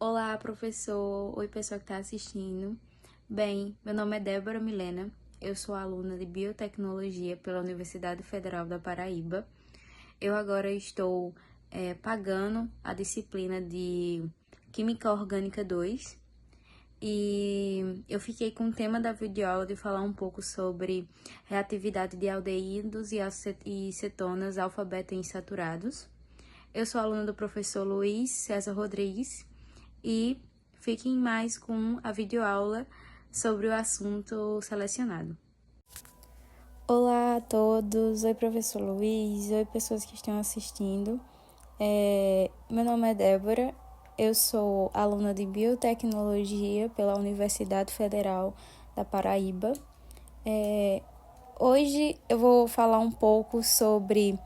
Olá, professor. Oi, pessoal que está assistindo. Bem, meu nome é Débora Milena. Eu sou aluna de Biotecnologia pela Universidade Federal da Paraíba. Eu agora estou pagando a disciplina de Química Orgânica 2 e eu fiquei com o tema da videoaula de falar um pouco sobre reatividade de aldeídos e cetonas alfa-beta insaturados. Eu sou aluna do professor Luiz César Rodrigues e fiquem mais com a videoaula sobre o assunto selecionado. Olá a todos, oi professor Luiz, oi pessoas que estão assistindo. Meu nome é Débora, eu sou aluna de Biotecnologia pela Universidade Federal da Paraíba. Hoje eu vou falar um pouco sobre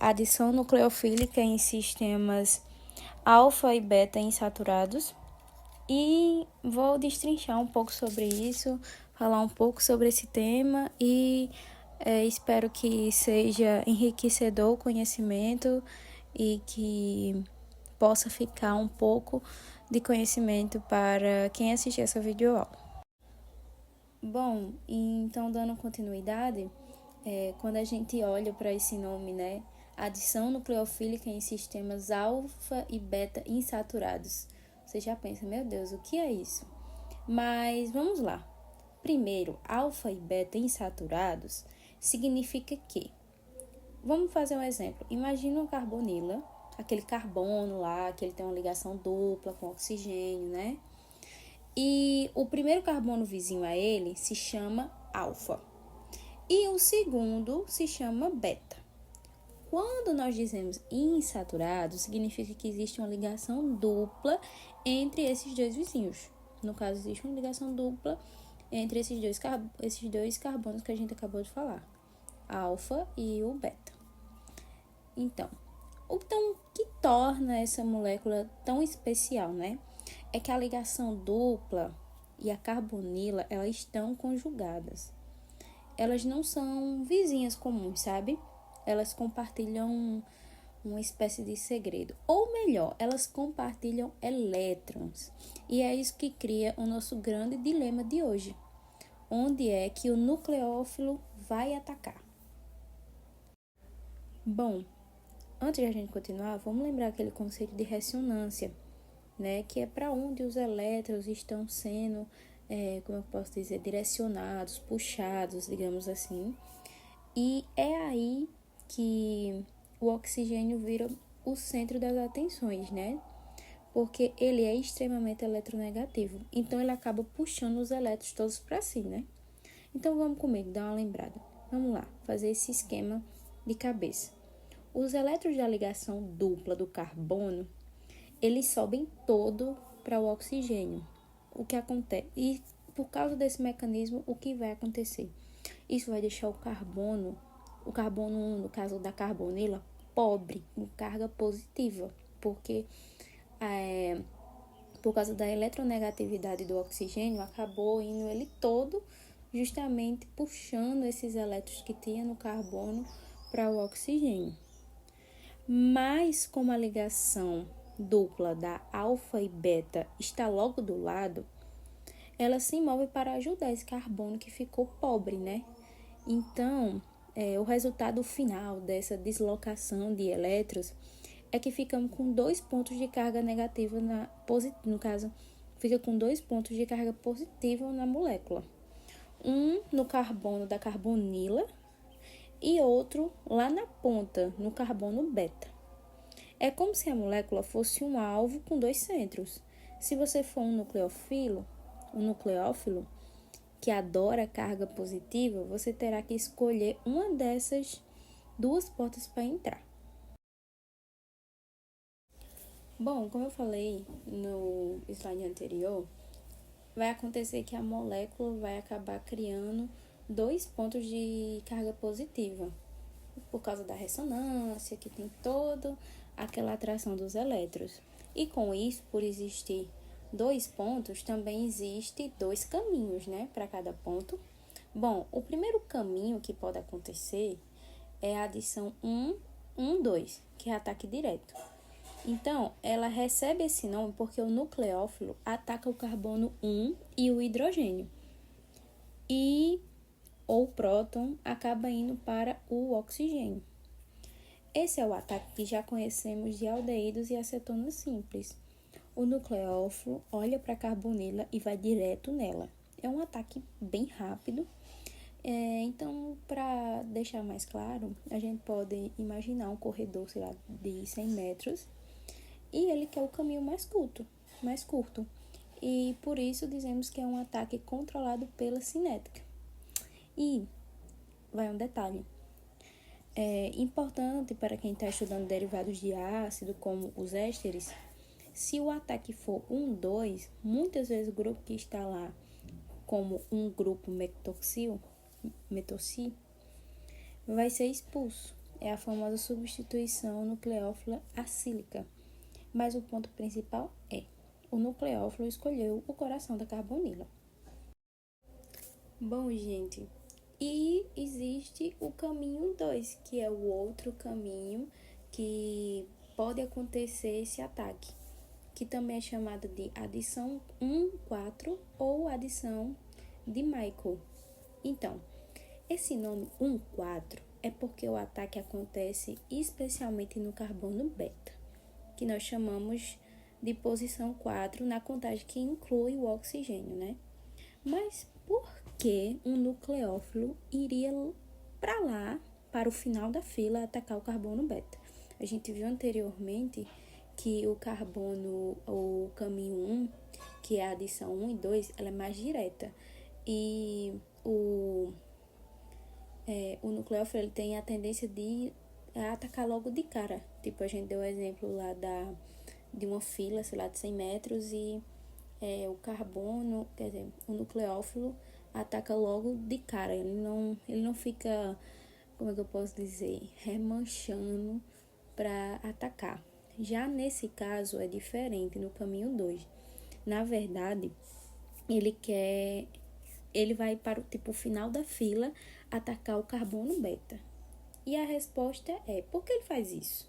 adição nucleofílica em sistemas alfa e beta insaturados e vou destrinchar um pouco sobre isso, falar um pouco sobre esse tema e espero que seja enriquecedor o conhecimento e que possa ficar um pouco de conhecimento para quem assistir essa videoaula. Bom, então dando continuidade, quando a gente olha para esse nome, né? Adição nucleofílica em sistemas alfa e beta insaturados. Você já pensa, meu Deus, o que é isso? Mas vamos lá. Primeiro, alfa e beta insaturados significa que, vamos fazer um exemplo. Imagina uma carbonila, aquele carbono lá, que ele tem uma ligação dupla com oxigênio, né? E o primeiro carbono vizinho a ele se chama alfa. E o segundo se chama beta. Quando nós dizemos insaturado, significa que existe uma ligação dupla entre esses dois vizinhos. No caso, existe uma ligação dupla entre esses dois carbonos que a gente acabou de falar, alfa e o beta. Então, o que torna essa molécula tão especial, né? É que a ligação dupla e a carbonila, elas estão conjugadas. Elas não são vizinhas comuns, sabe? Elas compartilham uma espécie de segredo. Ou melhor, elas compartilham elétrons. E é isso que cria o nosso grande dilema de hoje. Onde é que o nucleófilo vai atacar? Bom, antes de a gente continuar, vamos lembrar aquele conceito de ressonância, né? Que é para onde os elétrons estão sendo, como eu posso dizer, direcionados, puxados, digamos assim. E é aí que o oxigênio vira o centro das atenções, né? Porque ele é extremamente eletronegativo. Então, ele acaba puxando os elétrons todos para si, né? Então, vamos comigo, dar uma lembrada. Vamos lá, fazer esse esquema de cabeça. Os elétrons da ligação dupla do carbono, eles sobem todo para o oxigênio. O que acontece? E por causa desse mecanismo, o que vai acontecer? Isso vai deixar o carbono 1, no caso da carbonila, pobre, com carga positiva, porque por causa da eletronegatividade do oxigênio, acabou indo ele todo justamente puxando esses elétrons que tinha no carbono para o oxigênio. Mas como a ligação dupla da alfa e beta está logo do lado, ela se move para ajudar esse carbono que ficou pobre, né? Então, o resultado final dessa deslocação de elétrons é que ficamos com 2 pontos de carga negativa no caso, fica com 2 pontos de carga positiva na molécula. Um no carbono da carbonila e outro lá na ponta, no carbono beta. É como se a molécula fosse um alvo com 2 centros. Se você for um nucleófilo, que adora carga positiva, você terá que escolher uma dessas 2 portas para entrar. Bom, como eu falei no slide anterior, vai acontecer que a molécula vai acabar criando 2 pontos de carga positiva, por causa da ressonância, que tem toda aquela atração dos elétrons. E com isso, por existir 2 pontos, também existe 2 caminhos, né, para cada ponto. Bom, o primeiro caminho que pode acontecer é a adição 1, 1, 2, que é ataque direto. Então, ela recebe esse nome porque o nucleófilo ataca o carbono 1 e o hidrogênio. E ou próton acaba indo para o oxigênio. Esse é o ataque que já conhecemos de aldeídos e acetonas simples. O nucleófilo olha para a carbonila e vai direto nela. É um ataque bem rápido. Então, para deixar mais claro, a gente pode imaginar um corredor, sei lá, de 100 metros e ele quer o caminho mais curto. E por isso dizemos que é um ataque controlado pela cinética. E vai um detalhe. É importante para quem está estudando derivados de ácido, como os ésteres, se o ataque for 1,2, muitas vezes o grupo que está lá, como um grupo metoxil, vai ser expulso. É a famosa substituição nucleófila acílica. Mas o ponto principal é: o nucleófilo escolheu o coração da carbonila. Bom, gente, e existe o caminho 2, que é o outro caminho que pode acontecer esse ataque, que também é chamado de adição 1,4 ou adição de Michael. Então, esse nome 1,4 é porque o ataque acontece especialmente no carbono beta, que nós chamamos de posição 4 na contagem que inclui o oxigênio, né? Mas por que um nucleófilo iria para lá, para o final da fila, atacar o carbono beta? A gente viu anteriormente que o carbono, o caminho 1, que é a adição 1 e 2, ela é mais direta. E o nucleófilo ele tem a tendência de atacar logo de cara. Tipo, a gente deu o exemplo lá de uma fila, sei lá, de 100 metros e o carbono, quer dizer, o nucleófilo ataca logo de cara. Ele não fica, como é que eu posso dizer, remanchando para atacar. Já nesse caso é diferente, no caminho 2. Na verdade, ele vai para o final da fila atacar o carbono beta. E a resposta é: por que ele faz isso?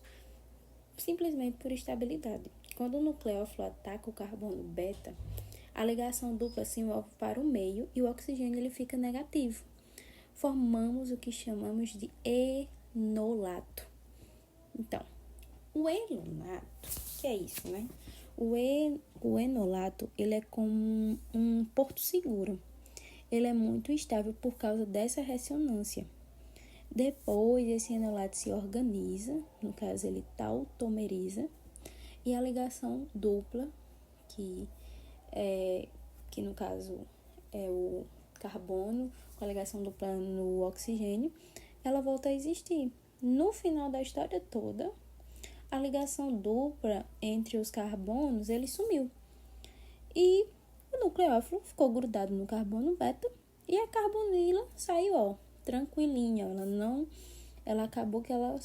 Simplesmente por estabilidade. Quando o nucleófilo ataca o carbono beta, a ligação dupla se move para o meio e o oxigênio ele fica negativo. Formamos o que chamamos de enolato. Então, o enolato, que é isso, né? O enolato, ele é como um porto seguro. Ele é muito estável por causa dessa ressonância. Depois, esse enolato se organiza, no caso ele tautomeriza, e a ligação dupla, que no caso é o carbono, com a ligação dupla no oxigênio, ela volta a existir. No final da história toda, a ligação dupla entre os carbonos, ele sumiu. E o nucleófilo ficou grudado no carbono beta e a carbonila saiu, tranquilinha. Ela acabou que ela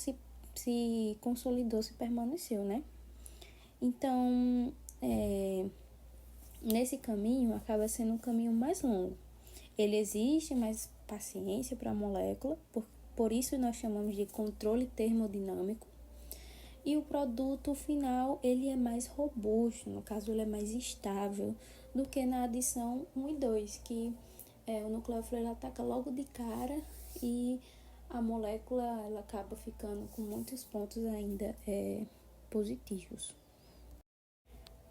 se consolidou, se permaneceu, né? Então, nesse caminho, acaba sendo um caminho mais longo. Ele exige mais paciência para a molécula, por isso nós chamamos de controle termodinâmico. E o produto final, ele é mais robusto, no caso ele é mais estável do que na adição 1 e 2, que o nucleófilo ele ataca logo de cara e a molécula ela acaba ficando com muitos pontos ainda positivos.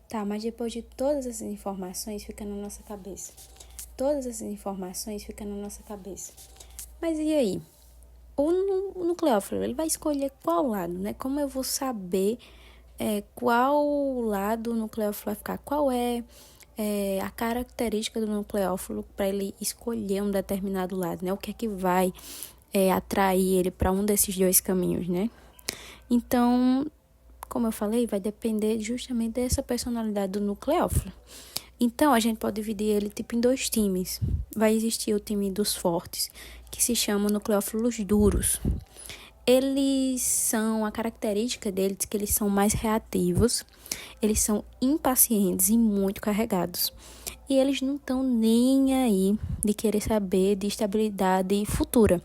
Tá, mas depois de todas essas informações fica na nossa cabeça. Mas e aí? O nucleófilo, ele vai escolher qual lado, né? Como eu vou saber qual lado o nucleófilo vai ficar? Qual é a característica do nucleófilo para ele escolher um determinado lado, né? O que é que vai atrair ele para um desses dois caminhos, né? Então, como eu falei, vai depender justamente dessa personalidade do nucleófilo. Então, a gente pode dividir ele em dois times. Vai existir o time dos fortes, que se chama nucleófilos duros. A característica deles é que eles são mais reativos, eles são impacientes e muito carregados. E eles não estão nem aí de querer saber de estabilidade futura.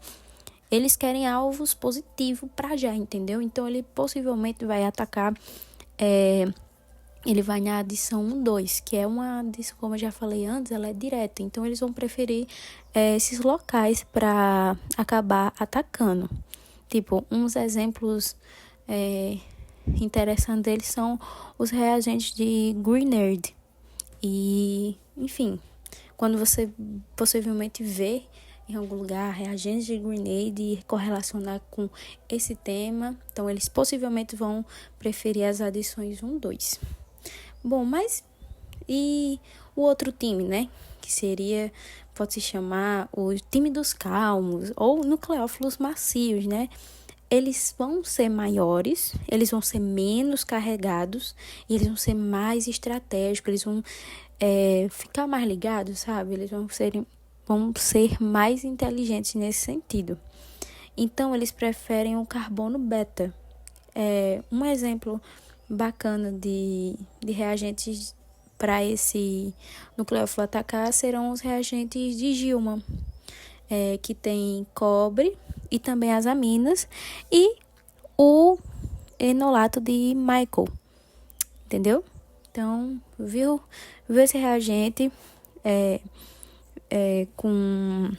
Eles querem alvos positivos para já, entendeu? Então, ele possivelmente vai atacar ele vai na adição 1, 2, que é uma adição, como eu já falei antes, ela é direta. Então, eles vão preferir esses locais para acabar atacando. Tipo, uns exemplos interessantes deles são os reagentes de Grignard. E, enfim, quando você possivelmente vê em algum lugar reagentes de Grignard e correlacionar com esse tema, então eles possivelmente vão preferir as adições 1, 2. Bom, mas e o outro time, né? Que seria, pode se chamar o time dos calmos ou nucleófilos macios, né? Eles vão ser maiores, eles vão ser menos carregados, e eles vão ser mais estratégicos, eles vão ficar mais ligados, sabe? Eles vão ser mais inteligentes nesse sentido. Então, eles preferem o carbono beta. Um exemplo bacana de reagentes para esse nucleófilo atacar serão os reagentes de Gilman, que tem cobre e também as aminas e o enolato de Michael, entendeu? Então, viu esse reagente com,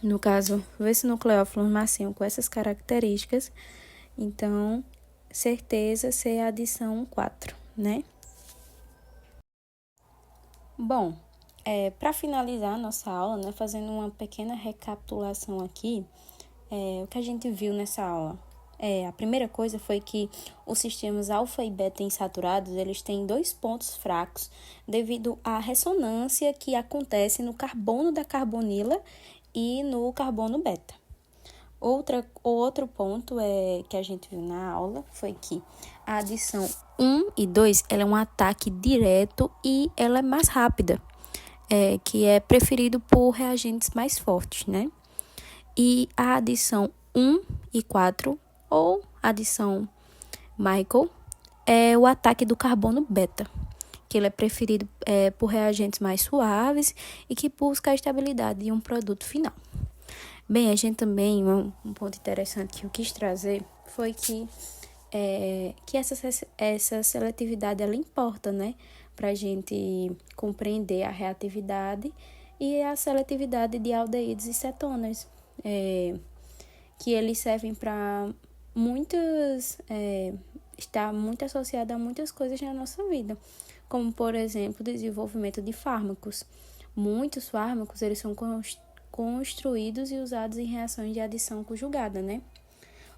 no caso, viu esse nucleófilo macio com essas características, então, certeza ser a adição 4, né? Bom, para finalizar a nossa aula, né, fazendo uma pequena recapitulação aqui, o que a gente viu nessa aula. A primeira coisa foi que os sistemas alfa e beta insaturados, eles têm 2 pontos fracos devido à ressonância que acontece no carbono da carbonila e no carbono beta. Outro ponto que a gente viu na aula foi que a adição 1 e 2 ela é um ataque direto e ela é mais rápida, que é preferido por reagentes mais fortes, né? E a adição 1 e 4, ou adição Michael, é o ataque do carbono beta, que ele é preferido por reagentes mais suaves e que busca a estabilidade de um produto final. Bem, a gente também, um ponto interessante que eu quis trazer foi que essa seletividade, ela importa, né? Para a gente compreender a reatividade e a seletividade de aldeídos e cetonas, que eles servem para estar muito associado a muitas coisas na nossa vida, como, por exemplo, o desenvolvimento de fármacos. Muitos fármacos, eles são construídos e usados em reações de adição conjugada, né?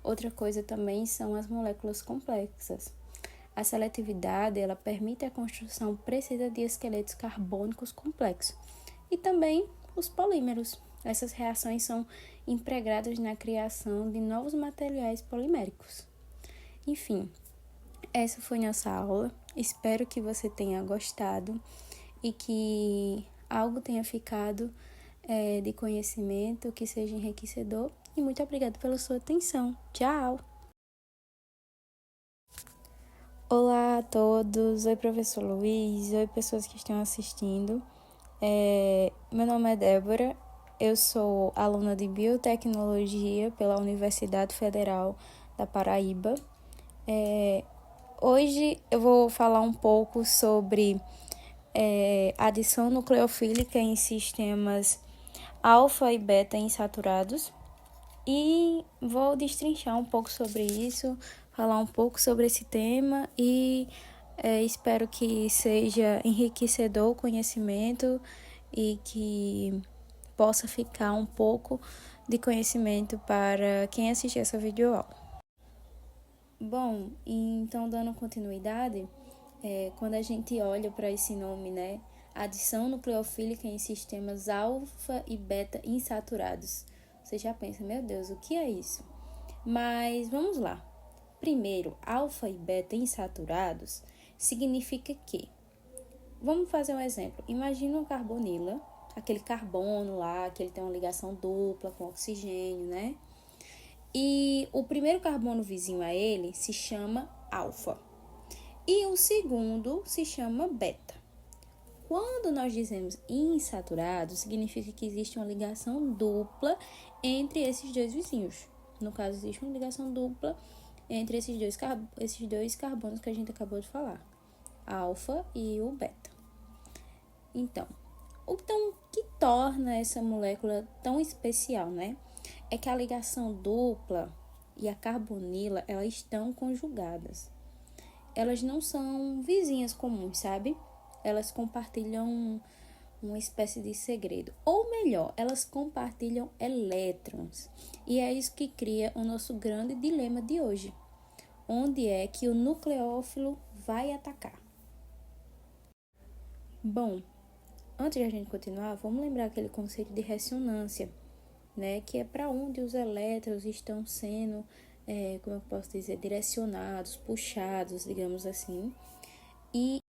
Outra coisa também são as moléculas complexas. A seletividade, ela permite a construção precisa de esqueletos carbônicos complexos. E também os polímeros. Essas reações são empregadas na criação de novos materiais poliméricos. Enfim, essa foi nossa aula. Espero que você tenha gostado e que algo tenha ficado de conhecimento, que seja enriquecedor. E muito obrigada pela sua atenção. Tchau! Olá a todos, oi professor Luiz, oi pessoas que estão assistindo. Meu nome é Débora, eu sou aluna de Biotecnologia pela Universidade Federal da Paraíba. Hoje eu vou falar um pouco sobre adição nucleofílica em sistemas alfa e beta insaturados e vou destrinchar um pouco sobre isso, falar um pouco sobre esse tema e espero que seja enriquecedor o conhecimento e que possa ficar um pouco de conhecimento para quem assistir essa videoaula. Bom, então dando continuidade, quando a gente olha para esse nome, né, adição nucleofílica em sistemas alfa e beta insaturados, você já pensa, meu Deus, o que é isso? Mas vamos lá. Primeiro, alfa e beta insaturados significa que, vamos fazer um exemplo, imagina uma carbonila, aquele carbono lá, que ele tem uma ligação dupla com oxigênio, né? E o primeiro carbono vizinho a ele se chama alfa e o segundo se chama beta. Quando nós dizemos insaturado, significa que existe uma ligação dupla entre esses dois vizinhos. No caso, existe uma ligação dupla entre esses dois carbonos que a gente acabou de falar, alfa e o beta. Então, o que torna essa molécula tão especial, né? É que a ligação dupla e a carbonila, elas estão conjugadas. Elas não são vizinhas comuns, sabe? Elas compartilham uma espécie de segredo. Ou melhor, elas compartilham elétrons. E é isso que cria o nosso grande dilema de hoje. Onde é que o nucleófilo vai atacar? Bom, antes de a gente continuar, vamos lembrar aquele conceito de ressonância, né? Que é para onde os elétrons estão sendo, como eu posso dizer, direcionados, puxados, digamos assim. E